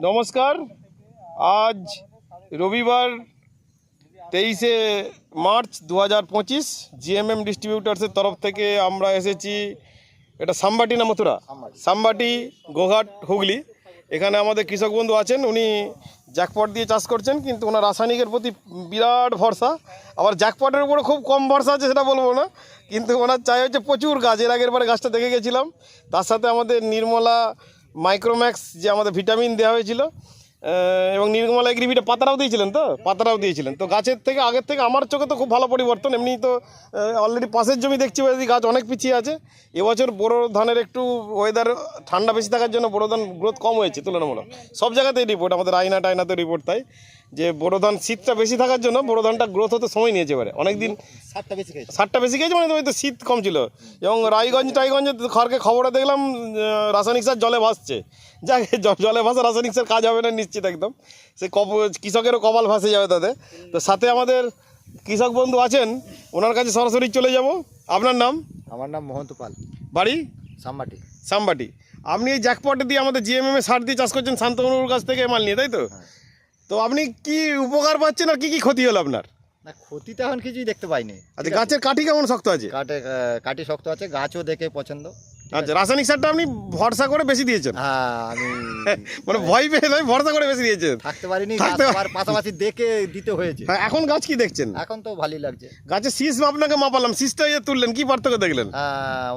নমস্কার। আজ রবিবার 23শে মার্চ 2025 জিএমএম ডিস্ট্রিবিউটার্সের তরফ থেকে আমরা এসেছি। এটা সামবাটি না মথুরা? সামবাটি, গোঘাট, হুগলি। এখানে আমাদের কৃষক বন্ধু আছেন, উনি জ্যাকপট দিয়ে চাষ করছেন, কিন্তু ওনার রাসায়নিকের প্রতি বিরাট ভরসা। আবার জ্যাকপটের উপরে খুব কম ভরসা আছে, সেটা বলবো না, কিন্তু ওনার চাই হচ্ছে প্রচুর গাছ। এর আগের বারে গাছটা দেখে গেছিলাম। তার সাথে আমাদের নির্মলা মাইক্রোম্যাক্স যে আমাদের ভিটামিন দেওয়া হয়েছিল, এবং নির্মলা এগ্রিভিটা পাতারাও দিয়েছিলেন, পাতারাও দিয়েছিলেন। তো গাছের থেকে আগের থেকে আমার চোখে তো খুব ভালো পরিবর্তন। এমনি তো অলরেডি পাশের জমি দেখছি গাছ অনেক পিছিয়ে আছে। এবছর বোরো ধানের একটু ওয়েদার ঠান্ডা বেশি থাকার জন্য বোরো ধান গ্রোথ কম হয়েছে তুলনামূলক। সব জায়গাতেই রিপোর্ট, আমাদের টাইনাতে রিপোর্ট তাই যে বোরো ধান শীতটা বেশি থাকার জন্য বোরো ধানটা গ্রোথ হতে সময় নিয়েছে। এবারে অনেকদিন সারটা বেশি খেয়েছে, মানে তো শীত কম ছিল। এবং টাইগঞ্জে খবরে দেখলাম রাসায়নিক সার জলে ভাসছে। যাক, জলে ভাসা রাসায়নিক সার কাজ হবে না নিশ্চিত একদম। সে কৃষকেরও কপাল ভাসে যাবে তাদের। তো সাথে আমাদের কৃষক বন্ধু আছেন, ওনার কাছে সরাসরি চলে যাব। আপনার নাম? আমার নাম মোহন্ত পাল, বাড়ি সামবাটি। আপনি এই জ্যাকপটে দিয়ে আমাদের জিএমএম এ সার দিয়ে চাষ করছেন শান্তনুর কাছ থেকে মাল নিয়ে, তাই তো? তো আপনি কি উপকার পাচ্ছেন আর কি কি ক্ষতি হলো আপনার? না, ক্ষতি তো এখন কিছুই দেখতে পাইনি। আচ্ছা, গাছের কাঠি কেমন শক্ত আছে? কাঠি শক্ত আছে, গাছও দেখে পছন্দ। আচ্ছা, রাসায়নিক সারটা আপনি ভরসা করে বেশি দিয়েছেন? হ্যাঁ, আমি মানে ভয় পেয়ে নয়, ভরসা করে বেশি দিয়েছেন। থাকতে পারিনি, পাশাপাশি দেখে দিতে হয়েছে। এখন গাছ কি দেখছেন? এখন তো ভালোই লাগছে। গাছের শীষ আপনাকে মাপালাম, শীষটা তুললেন, কি পার্থক্য দেখলেন?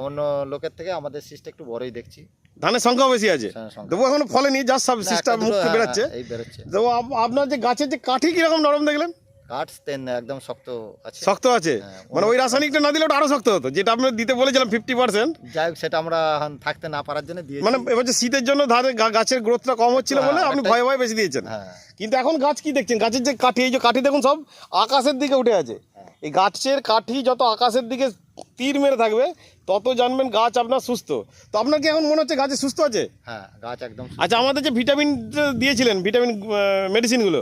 অন্য লোকের থেকে আমাদের শীষটা একটু বড়ই দেখছি। ধানের সংখ্যাও বেশি আছে, তবু এখনো ফলেনি, যা সব শীষটা মুক্ত বেরোচ্ছে। তো আপনার যে গাছের যে কাঠি কিরকম নরম দেখলেন? কাঠ একদম শক্ত আছে, মানে ওই রাসায়নিকটা না দিলে ওটা আরো শক্ত হতো, যেটা আপনি দিতে বলেছিলাম 50%। যাই হোক, সেটা আমরা থাকতে না পারার জন্য দিয়েছি। মানে এবার শীতের জন্য গাছের গ্রোথটা কম হচ্ছিল বলে আপনি ভয়ে ভয়ে বেশি দিয়েছেন। কিন্তু এখন গাছ কি দেখছেন? গাছের যে কাঠি, এই যে কাঠি দেখুন সব আকাশের দিকে উঠে আছে। এই গাছের কাঠি যত আকাশের দিকে তীর মেরে থাকবে, তত জানবেন গাছ আপনার সুস্থ। তো আপনার কি এখন মনে হচ্ছে গাছে সুস্থ আছে? হ্যাঁ, গাছ একদম। আচ্ছা, আমাদের যে ভিটামিন দিয়েছিলেন, ভিটামিন মেডিসিনগুলো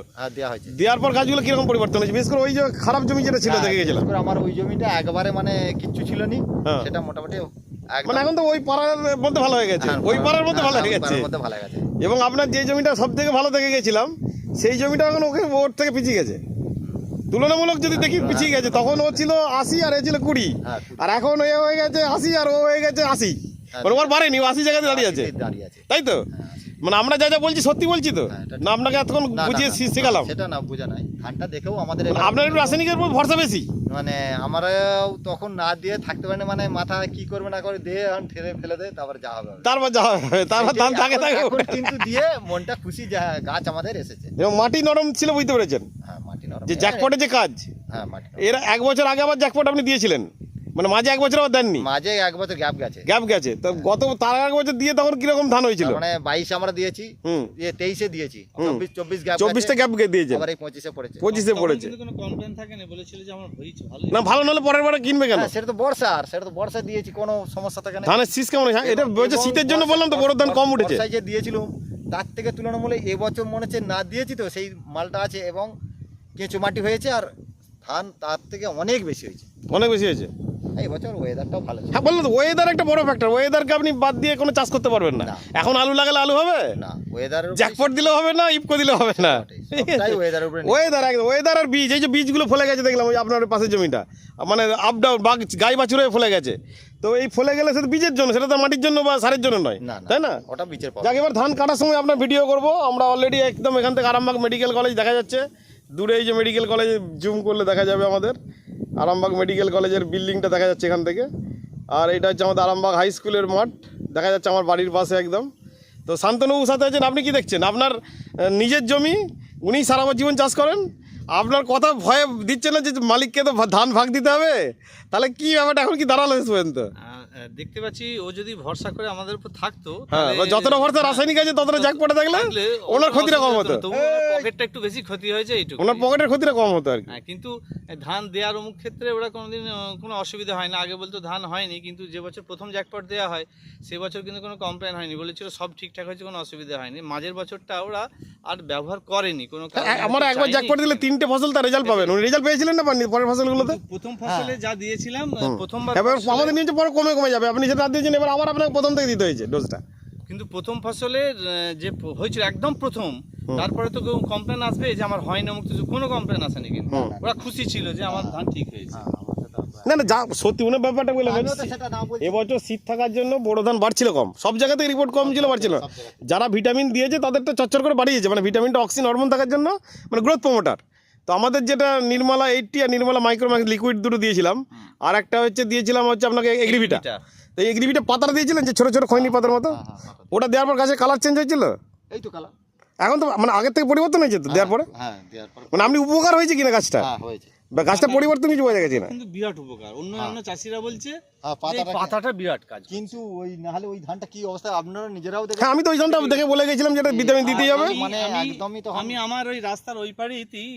দেওয়ার পর গাছগুলো কিরকম পরিবর্তন হয়েছে? বিশেষ করে ওই যে খারাপ জমি যেটা ছিল দেখে গেছিলাম, আমার ওই জমিটা একবারে মানে কিচ্ছু ছিল না, সেটা মোটামুটি মানে এখন তো ওই পাড়ার মধ্যে ভালো হয়ে গেছে, ওই পাড়ার মধ্যে ভালো হয়ে গেছে। এবং আপনার যে জমিটা সব থেকে ভালো দেখে গেছিলাম, সেই জমিটা এখন ওর থেকে পিছিয়ে গেছে তুলনামূলক। যদি দেখি পিছিয়ে গেছে, তখন ও ছিল 80 আর এ ছিল 20, আর এখন এ হয়ে গেছে 80 আর ও হয়ে গেছে 80। মানে ওর বাড়েনি, 80 জায়গাতে দাঁড়িয়ে আছে, তাই তো? মানে আমরা যা যা বলছি সত্যি বলছি তো, না আপনাকে এতক্ষণ বুঝিয়ে শেখালাম? সেটা না, বোঝা নাই। ধানটা দেখেও আমাদের আপনার একটু রাসায়নিকের উপর ভরসা বেশি। মানে আমরা তখন না দিয়ে থাকতে পারি না, মানে মাথা কি করবে না করে দিয়ে এখন ঠেলে ফেলে দেয়, তারপর যা হবে তারপর ধান থাকে। কিন্তু দিয়ে মনটা খুশি, যা গাছ আমাদের এসেছে। এবং মাটি নরম ছিল, বুঝতে পেরেছেন? হ্যাঁ, মাটি নরম। যে জ্যাকপটে যে কাজ, হ্যাঁ, মাটি। এর 1 বছর আগে আবার জ্যাকপট আপনি দিয়েছিলেন, মানে মাঝে 1 বছর আবার দেননি? মাঝে 1 বছর গ্যাপ গেছে। তো তার 1 বছর দিয়ে তখন কিরকম ধান হয়েছিল? মানে 22 আমরা দিয়েছি, 23-এ দিয়েছি, 24 গ্যাপ, 24টা গ্যাপ দিয়েছেন, আবার এই 25-এ পড়েছে। 25-এ পড়েছে। কোনো কমপ্লেইন থাকে না, বলেছিল যে আমার হয়েছে ভালো না, ভালো নাহলে পরের বারে কিনবে কেন? সেটা তো বর্ষা দিয়েছি, কোনো সমস্যা থাকে না। ধানের শীষ কেমন? হ্যাঁ, এটা বলছে শীতের জন্য বললাম তো, বড় ধান কম উঠেছে। বর্ষায় যে দিয়েছিলাম তার থেকে তুলনামূলক এবছর মনে হচ্ছে না দিয়েছি তো সেই মালটা আছে, এবং কেঁচো মাটি হয়েছে, আর ধান তার থেকে অনেক বেশি হয়েছে। এই বছর ওয়েদারটাও ভালো ছিল। হ্যাঁ, বললাম তো, ওয়েদার একটা বড় ফ্যাক্টর। ওয়েদারকে আপনি বাদ দিয়ে কোনো চাষ করতে পারবেন না। এখন আলু লাগালে আলু হবে না, ওয়েদার জ্যাকপট দিলেও হবে না, ইফকো দিলেও হবে না। ওয়েদার আর বীজ, এই যে বীজগুলো ফলে গেছে দেখলাম ওই আপনার পাশের জমিটা, মানে আপ ডাউন গাই বাছুর হয়ে ফলে গেছে। তো এই ফলে গেলে সেটা বীজের জন্য, সেটা তো মাটির জন্য বা সারের জন্য নয়, তাই না? ওটা বীজের। যাক, এবার ধান কাটার সময় আপনার ভিডিও করব আমরা। অলরেডি একদম এখান থেকে আরামবাগ মেডিকেল কলেজ দেখা যাচ্ছে দূরে। এই যে মেডিকেল কলেজ জুম করলে দেখা যাবে আমাদের আরামবাগ মেডিকেল কলেজের বিল্ডিংটা দেখা যাচ্ছে এখান থেকে। আর এটা হচ্ছে আমাদের আরামবাগ হাই স্কুলের মাঠ, দেখা যাচ্ছে আমার বাড়ির পাশে একদম। তো শান্তনুর সাথে আছেন, আপনি কি দেখছেন? আপনার নিজের জমি, উনি সারা জীবন চাষ করেন। আপনার কথা ভয়ে দিচ্ছে না যে মালিককে তো ধান ভাগ দিতে হবে? তাহলে কি ব্যাপারটা এখন কি দাঁড়ালো শেষ পর্যন্ত? দেখতে পাচ্ছি ও যদি ভরসা করে আমাদের উপর থাকতো, যতটা ভরসা রাসায়নিক আছে ততটা জ্যাকপটে থাকলে ওনার ক্ষতিটা কম হতো। পকেটটা একটু বেশি ক্ষতি হয়েছে, এইটুকু। ওনার পকেটের ক্ষতিটা কম হতো আর কি। কিন্তু ধান দেওয়ার অমুক ক্ষেত্রে ওরা কোনোদিন কোনো অসুবিধা হয় না। আগে বলতো ধান হয়নি, কিন্তু যে বছর প্রথম জ্যাকপট দেওয়া হয় সে বছর কিন্তু কোনো কমপ্লেন হয়নি, বলেছিল সব ঠিকঠাক হয়েছে, কোনো অসুবিধা হয়নি। মাঝের বছরটা ওরা আর ব্যবহার করেনি কোনো। আমার একবার জ্যাকপট দিলে 3টে ফসল তার রেজাল্ট পাবেন। উনি রেজাল্ট পেয়েছিলেন না পাননি পরের ফসলগুলোতে? প্রথম ফসলে যা দিয়েছিলাম প্রথমবার, এবার আমাদের নিচে পরে কমে যাবে। আপনি সেটা দিয়েছেন, এবার আবার আপনাকে প্রথম থেকে দিতে হয়েছে ডোজটা। কিন্তু প্রথম ফসলের যে হয়েছিল একদম প্রথম, তারপরে তো কেউ কমপ্লেন আসবে যে আমার হয় না, মুক্ত কোনো কমপ্লেন আসেনি, কিন্তু ওরা খুশি ছিল যে আমার ধান ঠিক হয়েছে। না না, যা সত্যি উনি ব্যাপারটা বলে আমিও তো সেটা না বলছি। এবছর শীত থাকার জন্য বড় ধান বাড়ছিল কম, সব জায়গাতে রিপোর্ট কম ছিল, বাড়ছিল না। যারা ভিটামিন দিয়েছে তাদেরটা চচ্চর করে বাড়িয়েছে, মানে ভিটামিনটা অক্সিজেন হরমোন থাকার জন্য, মানে গ্রোথ প্রমোটার। তো আমাদের যেটা নির্মলা 80 আর নির্মলা মাইক্রোম্যাক্স লিকুইড দুটো দিয়েছিলাম, আর একটা হচ্ছে দিয়েছিলাম হচ্ছে আপনাকে এগ্রিভিটা। তো এই এগ্রিভিটা পাতাটা দিয়েছিলেন যে ছোটো ছোটো খৈনি পাতার মতো, ওটা দেওয়ার পর গাছের কালার চেঞ্জ হয়েছিল। এই তো কালা। এখন তো মানে আগের থেকে পরিবর্তন হয়েছে তো দেওয়ার পরে, হ্যাঁ, দেওয়ার পর মানে আপনি উপকার হয়েছে কিনা গাছটা, হয়েছে। বা গাছটা পরিবর্তন কিছু বোঝা গেছে না। কিন্তু বিরাট উপকার, অন্য চাষিরা বলছে হ্যাঁ, যে এই পাতাটা বিরাট কাজ। কিন্তু ওই না হলে ওই ধানটা কি অবস্থা আপনারা নিজেরাও দেখেন। হ্যাঁ, আমি তো ওই ধানটা দেখে বলে গেছিলাম যেটা ভিটামিন দিতেই হবে। মানে একদমই তখন আমি আমার ওই রাস্তার ওই পাড়েতেই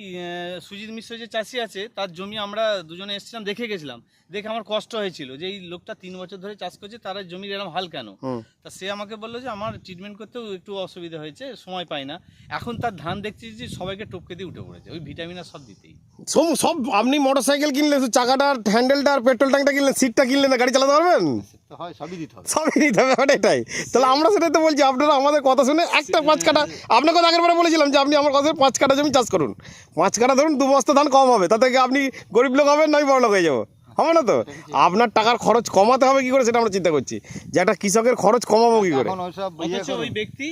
সুজিত মিশ্র যে চাষি আছে, তার জমি আমরা দুজনে এসেছিলাম, দেখে গেছিলাম। দেখে আমার কষ্ট হয়েছিল যে এই লোকটা 3 বছর ধরে চাষ করছে, তার এই জমির এরকম হাল কেন। তা সে আমাকে বললো যে আমার ট্রিটমেন্ট করতেও একটু অসুবিধা হয়েছে, সময় পাই না। এখন তার ধান দেখছি যে সবাইকে টপকে দিয়ে উঠে পড়েছে, ওই ভিটামিন আর সব দিতেই। সব আপনি মোটর সাইকেল কিনলেন, চাকাটার হ্যান্ডেলটা আর পেট্রোল ট্যাঙ্কটা কিনলেন, সিটটা কিনলেন না, গাড়ি চালাতে পারবেন? তো হয়, সবই দিতে হবে। সবই নিতে হবে, ব্যাপারটা এটাই। তাহলে আমরা সেটাই তো বলছি, আপনারা আমাদের কথা শুনে একটা 5 কাঠা, আপনাকে আগের বারে বলেছিলাম যে আপনি আমার কথা 5 কাঠা জমি চাষ করুন, 5 কাঠা ধরুন 2 বস্তা ধান কম হবে, তাতে কি আপনি গরিব লোক হবেন না আমি বড় লোক হয়ে যাবো? হবে না তো। আপনার টাকার খরচ কমাতে হবে কি করে সেটা আমরা চিন্তা করছি, যে একটা কৃষকের খরচ কমাবো কি করে। এখন ওইসব অথচ ওই ব্যক্তি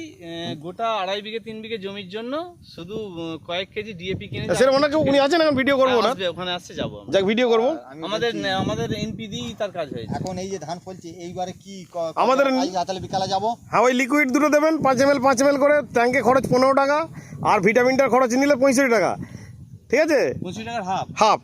গোটা 2.5 বিঘে 3 বিঘে জমির জন্য শুধু কয়েক কেজি ডিএপি কিনে সেরকম অনেকে উনি আছেন, এখন ভিডিও করবো না, আসবে, ওখানে আসছে, যাবো আমরা। যাক ভিডিও করবো। আমাদের এনপি দিয়েই তার কাজ হয়েছে। এখন এই যে ধান ফলছে এইবারে কি আমাদের তাহলে বিকালে যাবো। হ্যাঁ, ওই লিকুইড দুটো দেবেন 5 ml করে, ট্যাঙ্কে খরচ 15 টাকা, আর ভিটামিনটার খরচ নিলে 65 টাকা, ঠিক আছে, 25 টাকার হাফ। হাফ।